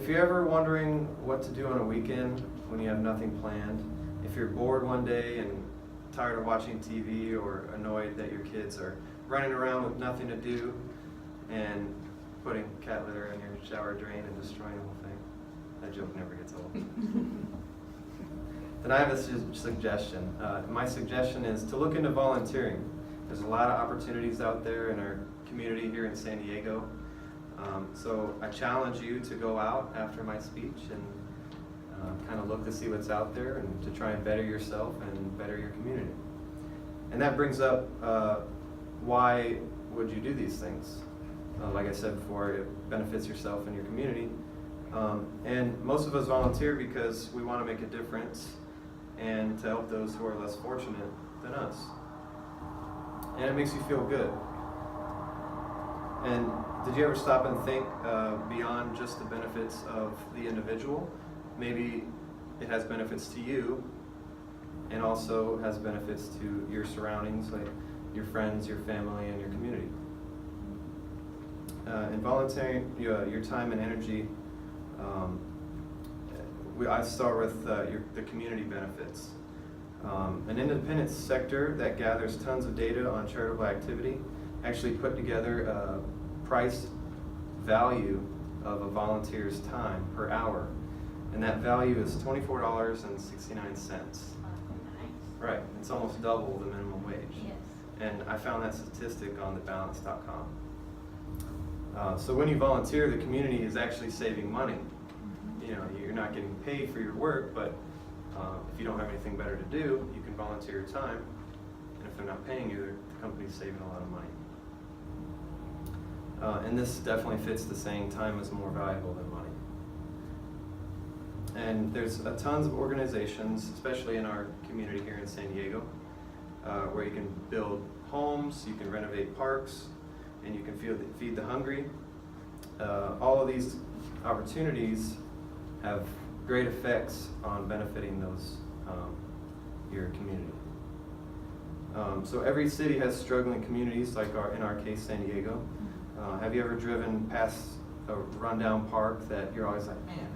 if you're ever wondering what to do on a weekend when you have nothing planned, if you're bored one day and tired of watching TV or annoyed that your kids are running around with nothing to do and putting cat litter in your shower drain and destroying the whole thing, that joke never gets old. Then I have a suggestion. My suggestion is to look into volunteering. There's a lot of opportunities out there in our community here in San Diego. So I challenge you to go out after my speech and kind of look to see what's out there and to try and better yourself and better your community. And that brings up why would you do these things? Like I said before, it benefits yourself and your community. And most of us volunteer because we want to make a difference and to help those who are less fortunate than us. And it makes you feel good. And did you ever stop and think beyond just the benefits of the individual? Maybe it has benefits to you and also has benefits to your surroundings, like your friends, your family, and your community. In volunteering your time and energy, I start with the community benefits. An independent sector that gathers tons of data on charitable activity actually put together a price value of a volunteer's time per hour, and that value is $24.69. Right, it's almost double the minimum wage. Yes. And I found that statistic on thebalance.com. So when you volunteer, the community is actually saving money. You know, you're not getting paid for your work, but if you don't have anything better to do, you can volunteer your time, and if they're not paying you, the company's saving a lot of money. And this definitely fits the saying, time is more valuable than money. And there's tons of organizations, especially in our community here in San Diego, where you can build homes, you can renovate parks, and you can feed the hungry. All of these opportunities have great effects on benefiting those your community. So every city has struggling communities, like in our case, San Diego. Have you ever driven past a rundown park that you're always like, man,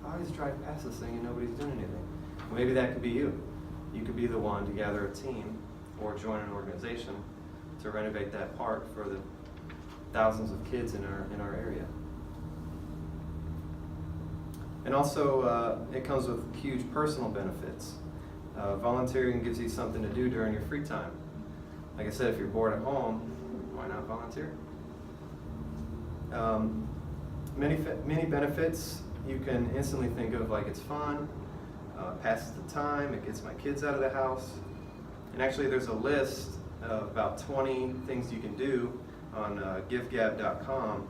I always drive past this thing and nobody's doing anything? Well, maybe that could be you. You could be the one to gather a team or join an organization to renovate that park for the thousands of kids in our area. And also, it comes with huge personal benefits. Volunteering gives you something to do during your free time. Like I said, if you're bored at home, why not volunteer? Many benefits you can instantly think of, like it's fun, passes the time, it gets my kids out of the house. And actually there's a list of about 20 things you can do on givegab.com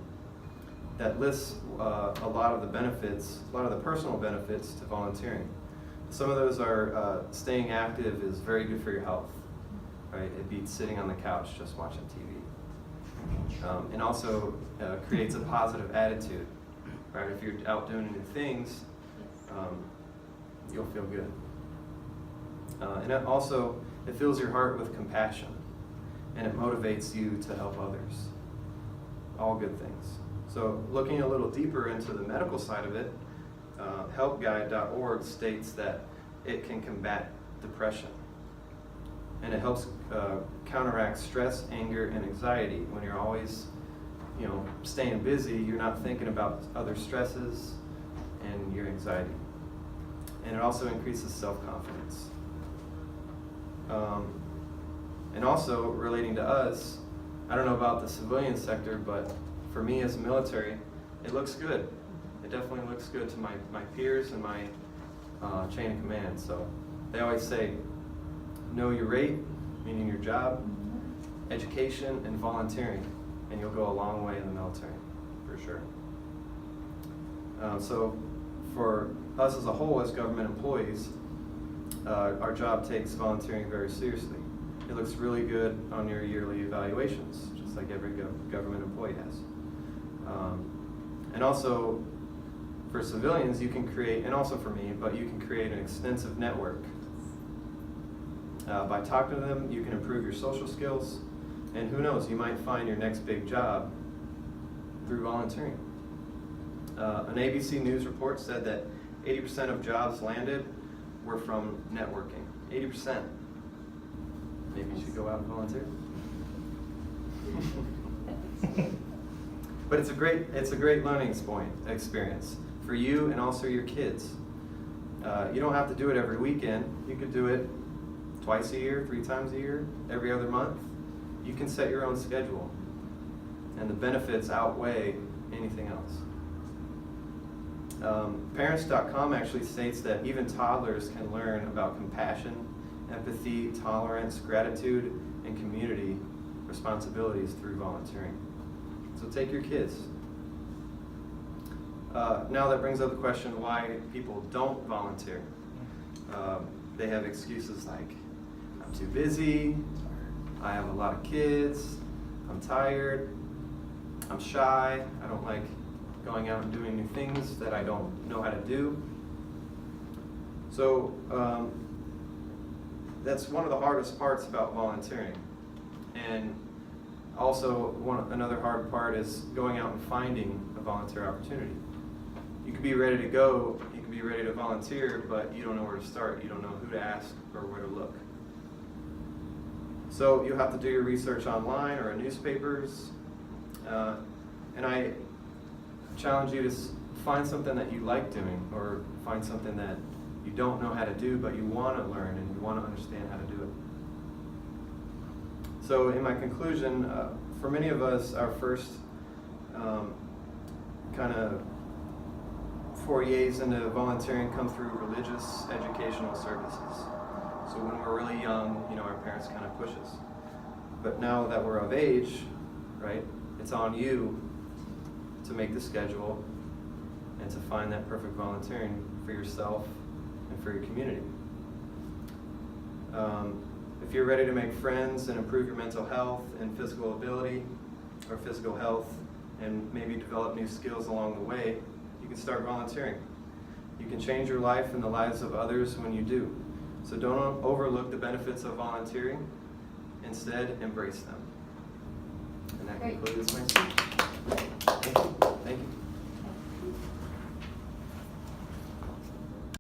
that lists a lot of the benefits, a lot of the personal benefits to volunteering. Some of those are staying active is very good for your health, right? It beats sitting on the couch just watching TV. And also creates a positive attitude, right? If you're out doing new things, you'll feel good. And it fills your heart with compassion, and it motivates you to help others. All good things. So looking a little deeper into the medical side of it, helpguide.org states that it can combat depression. And it helps counteract stress, anger, and anxiety. When you're always, staying busy, you're not thinking about other stresses and your anxiety. And it also increases self-confidence. And also, relating to us, I don't know about the civilian sector, but for me as a military, it looks good. It definitely looks good to my peers and my chain of command. So they always say, know your rate, meaning your job, education, and volunteering, and you'll go a long way in the military, for sure. So for us as a whole, as government employees, our job takes volunteering very seriously. It looks really good on your yearly evaluations, just like every government employee has. And also, for civilians, you can create, and also for me, but you can create an extensive network. By talking to them, you can improve your social skills, and who knows, you might find your next big job through volunteering. An ABC News report said that 80% of jobs landed were from networking. 80%. Maybe you should go out and volunteer. But it's a great learning experience for you and also your kids. You don't have to do it every weekend. You could do it twice a year, 3 times a year, every other month. You can set your own schedule, and the benefits outweigh anything else. Parents.com actually states that even toddlers can learn about compassion, empathy, tolerance, gratitude, and community responsibilities through volunteering. So take your kids. Now that brings up the question why people don't volunteer. They have excuses like, I'm too busy, I have a lot of kids, I'm tired, I'm shy, I don't like going out and doing new things that I don't know how to do. So that's one of the hardest parts about volunteering. And also another hard part is going out and finding a volunteer opportunity. You could be ready to go, you can be ready to volunteer, but you don't know where to start. You don't know who to ask or where to look. So you'll have to do your research online or in newspapers. And I challenge you to find something that you like doing, or find something that you don't know how to do, but you want to learn and you want to understand how to do it. So in my conclusion, for many of us, our first kind of forays into volunteering come through religious educational services. So when we're really young, our parents kind of push us. But now that we're of age, right, it's on you to make the schedule and to find that perfect volunteering for yourself and for your community. If you're ready to make friends and improve your mental health and physical ability or physical health and maybe develop new skills along the way, you can start volunteering. You can change your life and the lives of others when you do. So don't overlook the benefits of volunteering. Instead, embrace them. And that concludes my speech. Thank you. Thank you.